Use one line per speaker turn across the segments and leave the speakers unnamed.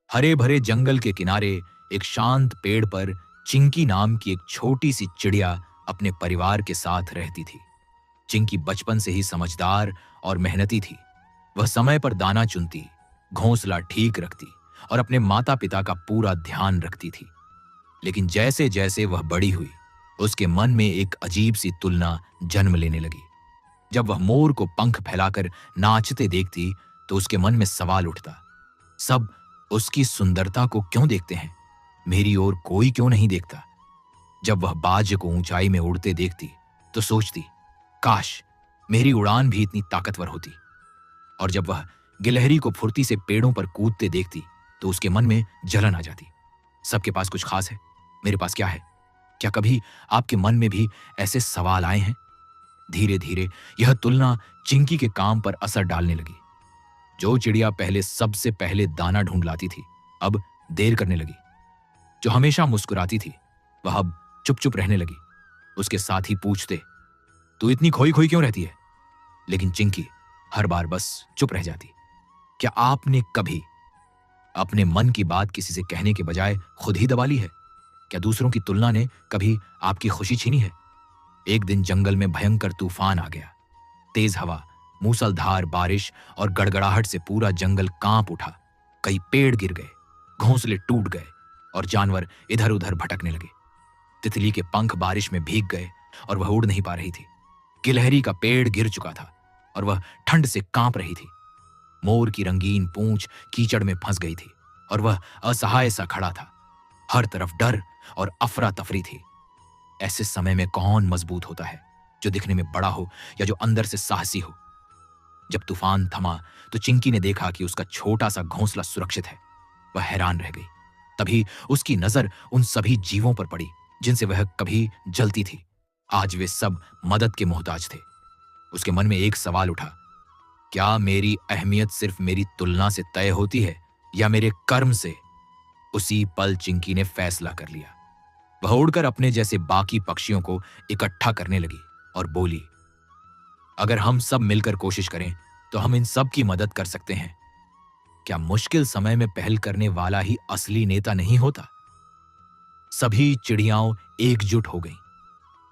हरे भरे जंगल के किनारे एक शांत पेड़ पर चिंकी नाम की एक छोटी सी चिड़िया अपने परिवार के साथ रहती थी। चिंकी बचपन से ही समझदार और मेहनती थी। वह समय पर दाना चुनती, घोंसला ठीक रखती और अपने माता पिता का पूरा ध्यान रखती थी। लेकिन जैसे जैसे वह बड़ी हुई, उसके मन में एक अजीब सी तुलना जन्म लेने लगी। जब वह मोर को पंख फैलाकर नाचते देखती तो उसके मन में सवाल उठता, सब उसकी सुंदरता को क्यों देखते हैं, मेरी ओर कोई क्यों नहीं देखता। जब वह बाज को ऊंचाई में उड़ते देखती तो सोचती, काश मेरी उड़ान भी इतनी ताकतवर होती। और जब वह गिलहरी को फुर्ती से पेड़ों पर कूदते देखती तो उसके मन में जलन आ जाती। सबके पास कुछ खास है, मेरे पास क्या है? क्या कभी आपके मन में भी ऐसे सवाल आए हैं? धीरे धीरे यह तुलना चिंकी के काम पर असर डालने लगी। जो चिड़िया पहले सबसे पहले दाना ढूंढ लाती थी, अब देर करने लगी। जो हमेशा मुस्कुराती थी, वह अब चुप चुप रहने लगी। उसके साथ ही पूछते, तू इतनी खोई खोई क्यों रहती है? लेकिन चिंकी हर बार बस चुप रह जाती। क्या आपने कभी अपने मन की बात किसी से कहने के बजाय खुद ही दबा ली है? क्या दूसरों की तुलना ने कभी आपकी खुशी छीनी है? एक दिन जंगल में भयंकर तूफान आ गया। तेज हवा, मूसलधार बारिश और गड़गड़ाहट से पूरा जंगल कांप उठा। कई पेड़ गिर गए, घोंसले टूट गए और जानवर इधर उधर भटकने लगे। तितली के पंख बारिश में भीग गए और वह उड़ नहीं पा रही थी। गिलहरी का पेड़ गिर चुका था और वह ठंड से कांप रही थी। मोर की रंगीन पूंछ कीचड़ में फंस गई थी और वह असहाय सा खड़ा था। हर तरफ डर और अफरा तफरी थी। ऐसे समय में कौन मजबूत होता है, जो दिखने में बड़ा हो या जो अंदर से साहसी हो? जब तूफान थमा तो चिंकी ने देखा कि उसका छोटा सा घोंसला सुरक्षित है। वह हैरान रह गई। तभी उसकी नजर उन सभी जीवों पर पड़ी जिनसे वह कभी जलती थी। आज वे सब मदद के मोहताज थे। उसके मन में एक सवाल उठा, क्या मेरी अहमियत सिर्फ मेरी तुलना से तय होती है या मेरे कर्म से? उसी पल चिंकी ने फैसला कर लिया। वह उड़कर अपने जैसे बाकी पक्षियों को इकट्ठा करने लगी और बोली, अगर हम सब मिलकर कोशिश करें तो हम इन सब की मदद कर सकते हैं। क्या मुश्किल समय में पहल करने वाला ही असली नेता नहीं होता? सभी चिड़ियाओं एकजुट हो गईं।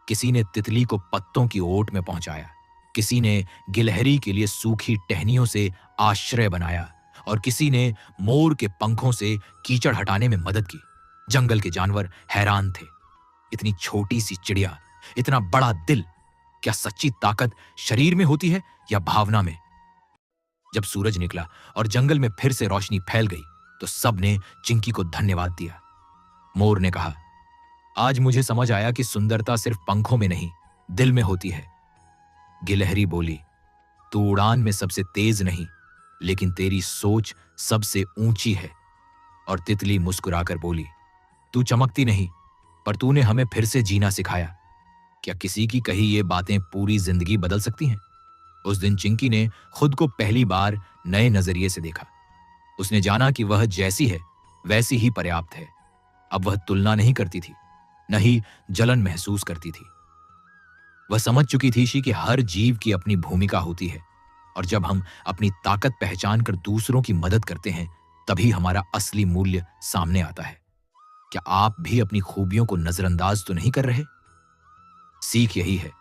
किसी ने तितली को पत्तों की ओट में पहुंचाया, किसी ने गिलहरी के लिए सूखी टहनियों से आश्रय बनाया और किसी ने मोर के पंखों से कीचड़ हटाने में मदद की। जंगल के जानवर हैरान थे। इतनी छोटी सी चिड़िया, इतना बड़ा दिल। क्या सच्ची ताकत शरीर में होती है या भावना में? जब सूरज निकला और जंगल में फिर से रोशनी फैल गई तो सबने चिंकी को धन्यवाद दिया। मोर ने कहा, आज मुझे समझ आया कि सुंदरता सिर्फ पंखों में नहीं, दिल में होती है। गिलहरी बोली, तू उड़ान में सबसे तेज नहीं, लेकिन तेरी सोच सबसे ऊंची है। और तितली मुस्कुराकर बोली, तू चमकती नहीं, पर तूने हमें फिर से जीना सिखाया। क्या किसी की कही ये बातें पूरी जिंदगी बदल सकती हैं? उस दिन चिंकी ने खुद को पहली बार नए नजरिए से देखा। उसने जाना कि वह जैसी है वैसी ही पर्याप्त है। अब वह तुलना नहीं करती थी, न ही जलन महसूस करती थी। वह समझ चुकी थी कि हर जीव की अपनी भूमिका होती है और जब हम अपनी ताकत पहचान कर दूसरों की मदद करते हैं तभी हमारा असली मूल्य सामने आता है। क्या आप भी अपनी खूबियों को नजरअंदाज तो नहीं कर रहे? सीख यही है,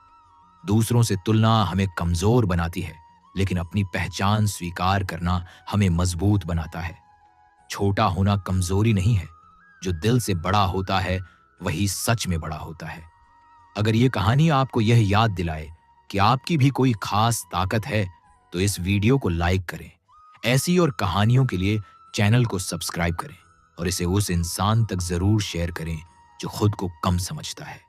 दूसरों से तुलना हमें कमजोर बनाती है, लेकिन अपनी पहचान स्वीकार करना हमें मजबूत बनाता है। छोटा होना कमजोरी नहीं है, जो दिल से बड़ा होता है वही सच में बड़ा होता है। अगर ये कहानी आपको यह याद दिलाए कि आपकी भी कोई खास ताकत है तो इस वीडियो को लाइक करें। ऐसी और कहानियों के लिए चैनल को सब्सक्राइब करें और इसे उस इंसान तक जरूर शेयर करें जो खुद को कम समझता है।